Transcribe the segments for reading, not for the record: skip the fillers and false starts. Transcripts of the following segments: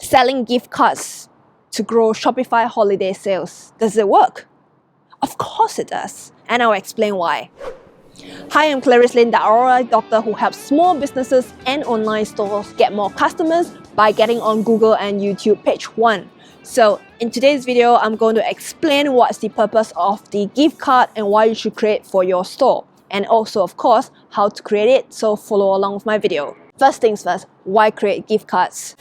selling gift cards to grow Shopify holiday sales. Does it work? Of course it does, and I'll explain why. Hi, I'm Clarice Lin, the ROI doctor who helps small businesses and online stores get more customers by getting on Google and YouTube page 1. So in today's video, I'm going to explain what's the purpose of the gift card and why you should create for your store. And also, of course, how to create it, so follow along with my video. First things first, why create gift cards?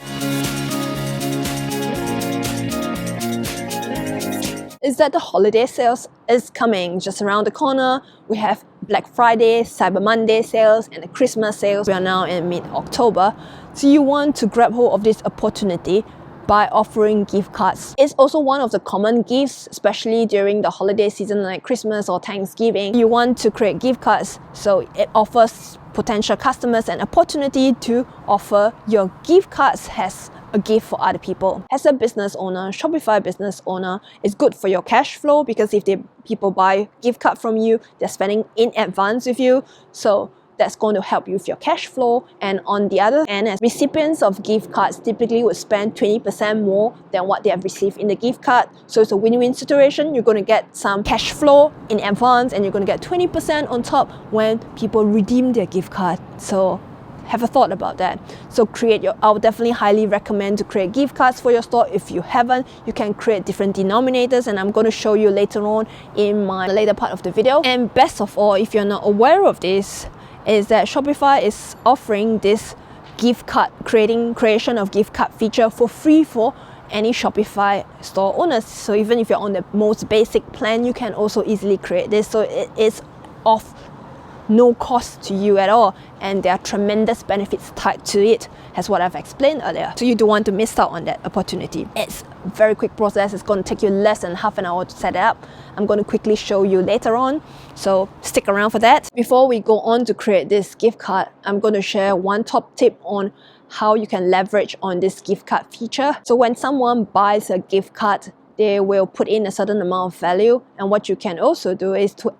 Is that the holiday sales is coming just around the corner. We have Black Friday, Cyber Monday sales, and the Christmas sales. We are now in mid-October. So you want to grab hold of this opportunity by offering gift cards. It's also one of the common gifts, especially during the holiday season like Christmas or Thanksgiving. You want to create gift cards, so it offers potential customers an opportunity to offer your gift cards as a gift for other people. As a business owner, Shopify business owner, it's good for your cash flow because if people buy gift card from you, they're spending in advance with you. So that's going to help you with your cash flow. And on the other hand, as recipients of gift cards typically would spend 20% more than what they have received in the gift card. So it's a win-win situation. You're going to get some cash flow in advance and you're going to get 20% on top when people redeem their gift card. So have a thought about that. So I would definitely highly recommend to create gift cards for your store. If you haven't, you can create different denominators, and I'm going to show you later on in my later part of the video. And best of all, if you're not aware of this, is that Shopify is offering this gift card creation of gift card feature for free for any Shopify store owners. So even if you're on the most basic plan, you can also easily create this. So it is of no cost to you at all, and there are tremendous benefits tied to it, as what I've explained earlier. So you don't want to miss out on that opportunity. It's a very quick process. It's going to take you less than half an hour to set it up. I'm going to quickly show you later on, so stick around for that. Before we go on to create this gift card, I'm going to share one top tip on how you can leverage on this gift card feature. So when someone buys a gift card, they will put in a certain amount of value, and what you can also do is to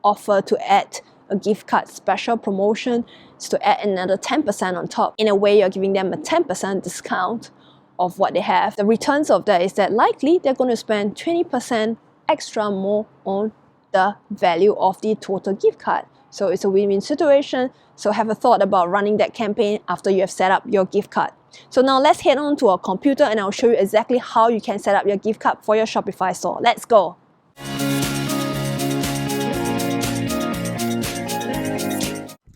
offer to add a gift card special promotion, is to add another 10% on top. In a way, you're giving them a 10% discount of what they have. The returns of that is that likely they're going to spend 20% extra more on the value of the total gift card. So it's a win-win situation. So have a thought about running that campaign after you have set up your gift card. So now let's head on to our computer and I'll show you exactly how you can set up your gift card for your Shopify store. Let's go.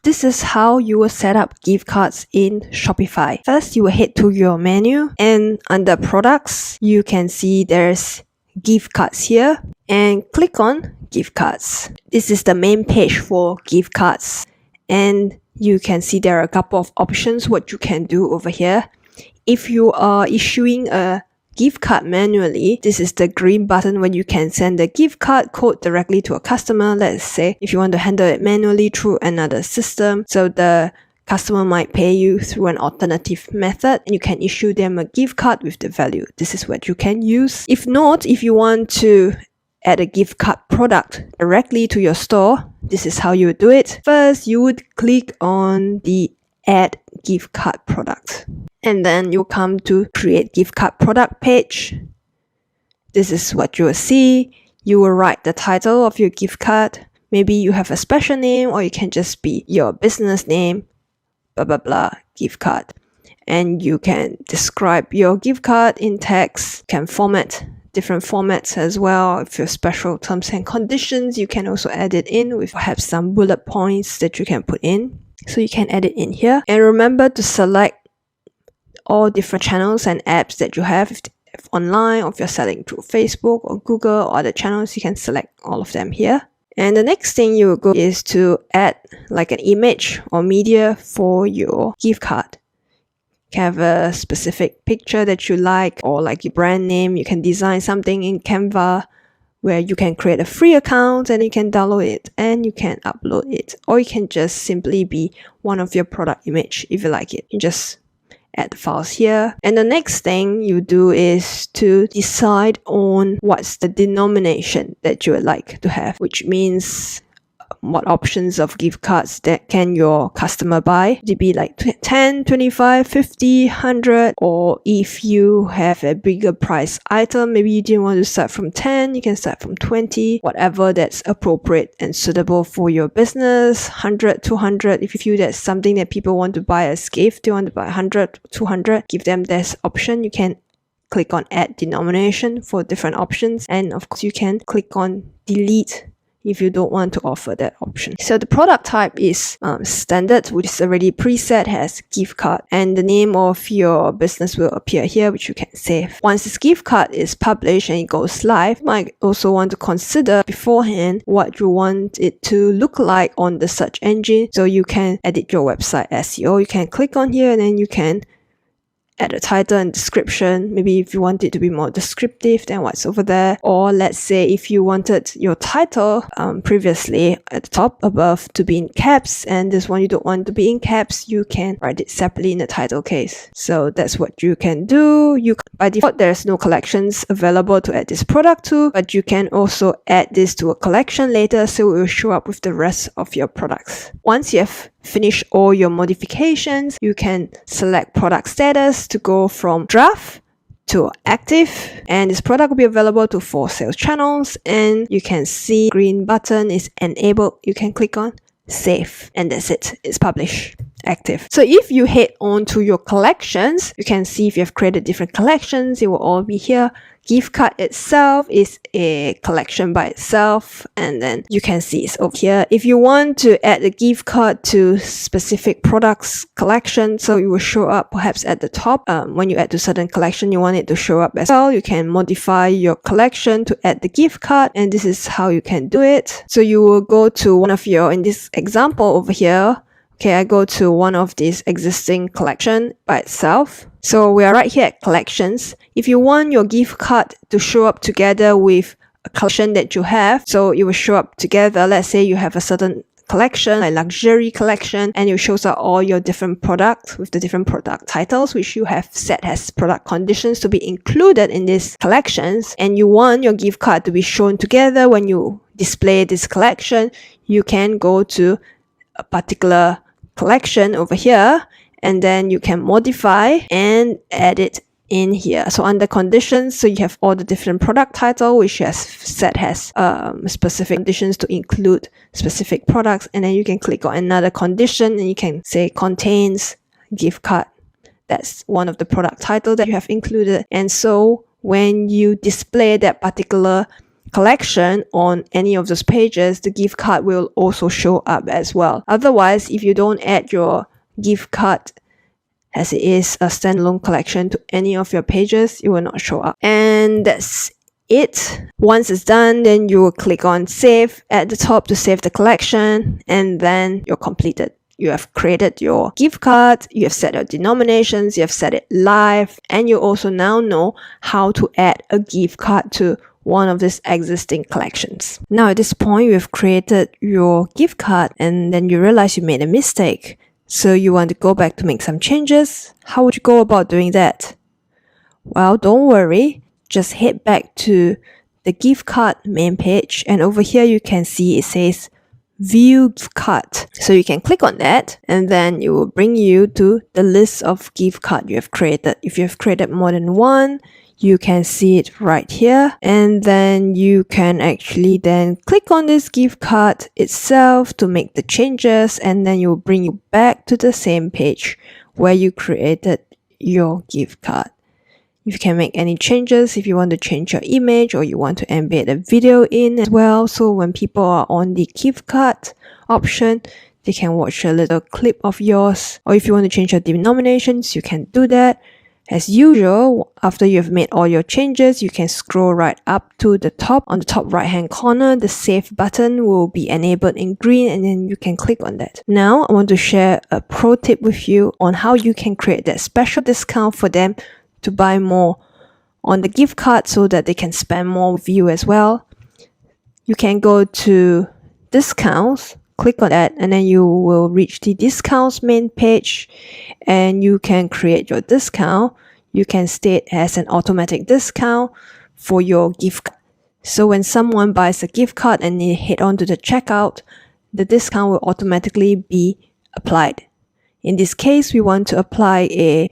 This is how you will set up gift cards in Shopify. First, you will head to your menu, and under products, you can see there's gift cards here, and click on gift cards. This is the main page for gift cards, and you can see there are a couple of options what you can do over here. If you are issuing a gift card manually, this is the green button when you can send the gift card code directly to a customer. Let's say if you want to handle it manually through another system, so the customer might pay you through an alternative method and you can issue them a gift card with the value. This is what you can use. If not, if you want to add a gift card product directly to your store, this is how you would do it. First, you would click on the add gift card product. And then you come to create gift card product page. This is what you will see. You will write the title of your gift card. Maybe you have a special name, or you can just be your business name, blah, blah, blah, gift card. And you can describe your gift card in text. You can format different formats as well. If you have special terms and conditions, you can also add it in with perhaps some bullet points that you can put in. So you can add it in here. And remember to select all different channels and apps that you have. If online, or if you're selling through Facebook or Google or other channels, you can select all of them here. And the next thing you will go is to add like an image or media for your gift card. You can have a specific picture that you like, or like your brand name. You can design something in Canva where you can create a free account and you can download it and you can upload it. Or you can just simply be one of your product image if you like it. You just add the files here. And the next thing you do is to decide on what's the denomination that you would like to have, which means what options of gift cards that can your customer buy. It'd be like 10, 25, 50, 100, or if you have a bigger price item, maybe you didn't want to start from 10, you can start from 20, whatever that's appropriate and suitable for your business. 100, 200, if you feel that's something that people want to buy as gift, they want to buy 100, 200, give them this option. You can click on add denomination for different options, and of course you can click on delete if you don't want to offer that option. So the product type is standard, which is already preset, has gift card, and the name of your business will appear here, which you can save. Once this gift card is published and it goes live, you might also want to consider beforehand what you want it to look like on the search engine. So you can edit your website SEO. You can click on here and then you can add a title and description. Maybe if you want it to be more descriptive than what's over there, or let's say if you wanted your title previously at the top above to be in caps, and this one you don't want to be in caps, you can write it separately in the title case. So that's what you can do. By default, there's no collections available to add this product to, but you can also add this to a collection later, so it will show up with the rest of your products. Once you have finish all your modifications, you can select product status to go from draft to active, and this product will be available to 4 sales channels, and you can see green button is enabled. You can click on save, and that's it. It's published, active. So if you head on to your collections, you can see if you have created different collections, it will all be here. Gift card itself is a collection by itself, and then you can see it's over here. If you want to add a gift card to specific products collection, so it will show up perhaps at the top. When you add to certain collection, you want it to show up as well. You can modify your collection to add the gift card, and this is how you can do it. So you will go to one of your, in this example over here, okay, I go to one of these existing collection by itself. So we are right here at collections. If you want your gift card to show up together with a collection that you have, so it will show up together. Let's say you have a certain collection, like luxury collection, and it shows up all your different products with the different product titles, which you have set as product conditions to be included in these collections. And you want your gift card to be shown together when you display this collection, you can go to a particular collection over here, and then you can modify and add it in here. So under conditions, so you have all the different product title, which has set has specific conditions to include specific products, and then you can click on another condition and you can say contains gift card. That's one of the product title that you have included. And so when you display that particular collection on any of those pages, the gift card will also show up as well. Otherwise, if you don't add your gift card as it is a standalone collection to any of your pages, it will not show up. And that's it. Once it's done, then you will click on save at the top to save the collection, and then you're completed. You have created your gift card, you have set your denominations, you have set it live, and you also now know how to add a gift card to one of these existing collections. Now at this point, you have created your gift card and then you realize you made a mistake. So you want to go back to make some changes. How would you go about doing that? Well, don't worry. Just head back to the gift card main page, and over here you can see it says view gift card. So you can click on that, and then it will bring you to the list of gift card you have created. If you have created more than one, you can see it right here, and then you can actually then click on this gift card itself to make the changes, and then it will bring you back to the same page where you created your gift card. You can make any changes if you want to change your image or you want to embed a video in as well. So when people are on the gift card option, they can watch a little clip of yours. Or if you want to change your denominations, you can do that. As usual, after you've made all your changes, you can scroll right up to the top. On the top right hand corner, the save button will be enabled in green, and then you can click on that. Now, I want to share a pro tip with you on how you can create that special discount for them to buy more on the gift card so that they can spend more with you as well. You can go to discounts, click on that, and then you will reach the discounts main page, and you can create your discount. You can state as an automatic discount for your gift card. So when someone buys a gift card and they head on to the checkout, the discount will automatically be applied. In this case, we want to apply a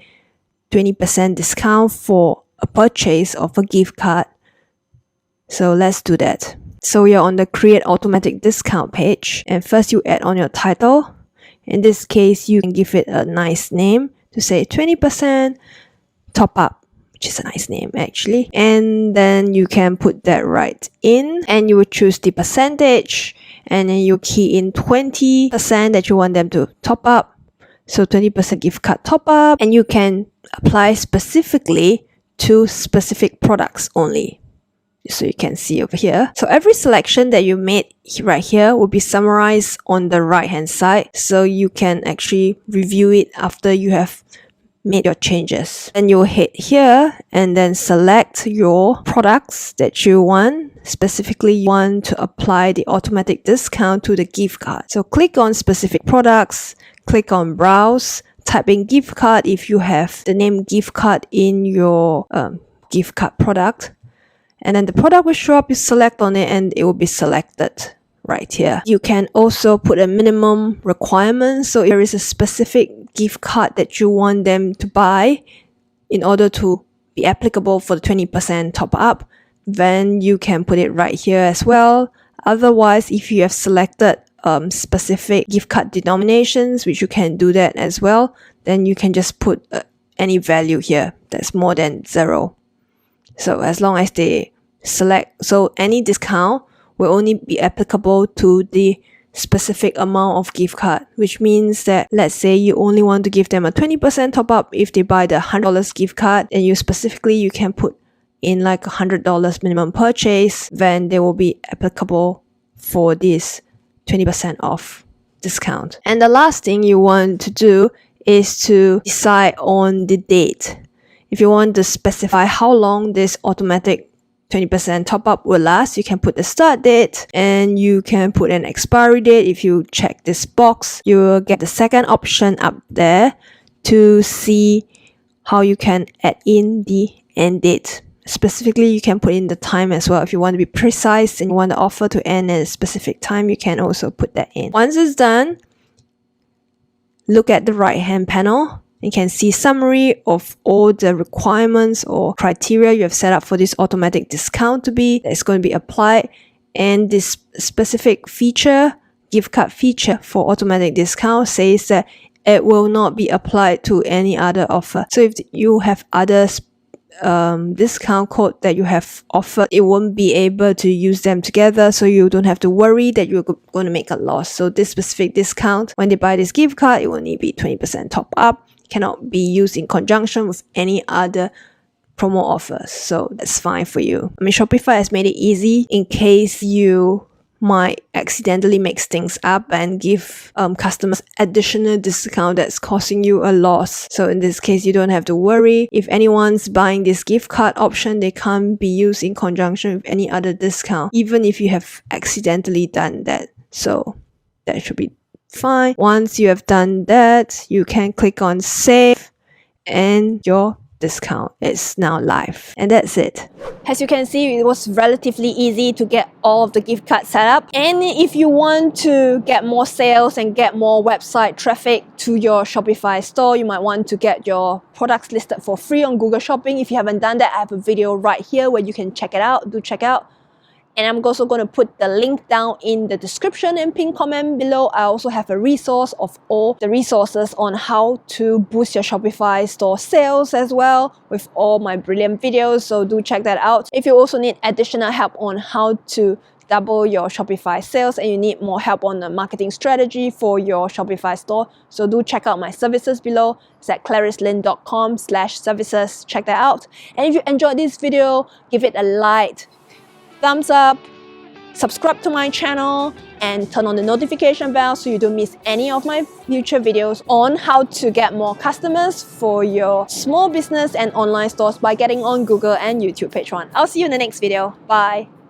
20% discount for a purchase of a gift card. So let's do that. So we are on the Create Automatic Discount page, and first you add on your title. In this case, you can give it a nice name to say 20% top up, which is a nice name actually. And then you can put that right in, and you will choose the percentage, and then you key in 20% that you want them to top up. So 20% gift card top up, and you can apply specifically to specific products only. So you can see over here. So every selection that you made right here will be summarized on the right hand side. So you can actually review it after you have made your changes. Then you'll hit here and then select your products that you want. Specifically, you want to apply the automatic discount to the gift card. So click on specific products, click on browse, type in gift card if you have the name gift card in your gift card product. And then the product will show up, you select on it, and it will be selected right here. You can also put a minimum requirement. So if there is a specific gift card that you want them to buy in order to be applicable for the 20% top up, then you can put it right here as well. Otherwise, if you have selected specific gift card denominations, which you can do that as well, then you can just put any value here that's more than 0. So as long as they select, so any discount will only be applicable to the specific amount of gift card, which means that let's say you only want to give them a 20% top up if they buy the $100 gift card, and you can put in like $100 minimum purchase, then they will be applicable for this 20% off discount. And the last thing you want to do is to decide on the date. If you want to specify how long this automatic 20% top up will last, you can put the start date, and you can put an expiry date. If you check this box, you will get the second option up there to see how you can add in the end date. Specifically, you can put in the time as well. If you want to be precise and you want the offer to end at a specific time, you can also put that in. Once it's done, look at the right hand panel. You can see summary of all the requirements or criteria you have set up for this automatic discount to be that's going to be applied, and this specific feature, gift card feature for automatic discount, says that it will not be applied to any other offer. So if you have other discount code that you have offered, it won't be able to use them together, so you don't have to worry that you're going to make a loss. So this specific discount, when they buy this gift card, it will only be 20% top up. Cannot be used in conjunction with any other promo offers, so that's fine for you. I mean, Shopify has made it easy in case you might accidentally mix things up and give customers additional discount that's causing you a loss. So in this case, you don't have to worry. If anyone's buying this gift card option, they can't be used in conjunction with any other discount, even if you have accidentally done that. So that should be fine. Once you have done that, you can click on save, and your discount is now live. And that's it. As you can see, it was relatively easy to get all of the gift cards set up. And if you want to get more sales and get more website traffic to your Shopify store, you might want to get your products listed for free on Google Shopping. If you haven't done that, I have a video right here where you can check it out. Do check out. And I'm also going to put the link down in the description and pinned comment below. I also have a resource of all the resources on how to boost your Shopify store sales as well, with all my brilliant videos. So do check that out. If you also need additional help on how to double your Shopify sales and you need more help on the marketing strategy for your Shopify store, so do check out my services below. It's at claricelin.com/services. Check that out. And if you enjoyed this video, give it a like, thumbs up, subscribe to my channel, and turn on the notification bell so you don't miss any of my future videos on how to get more customers for your small business and online stores by getting on Google and YouTube page one. I'll see you in the next video. Bye.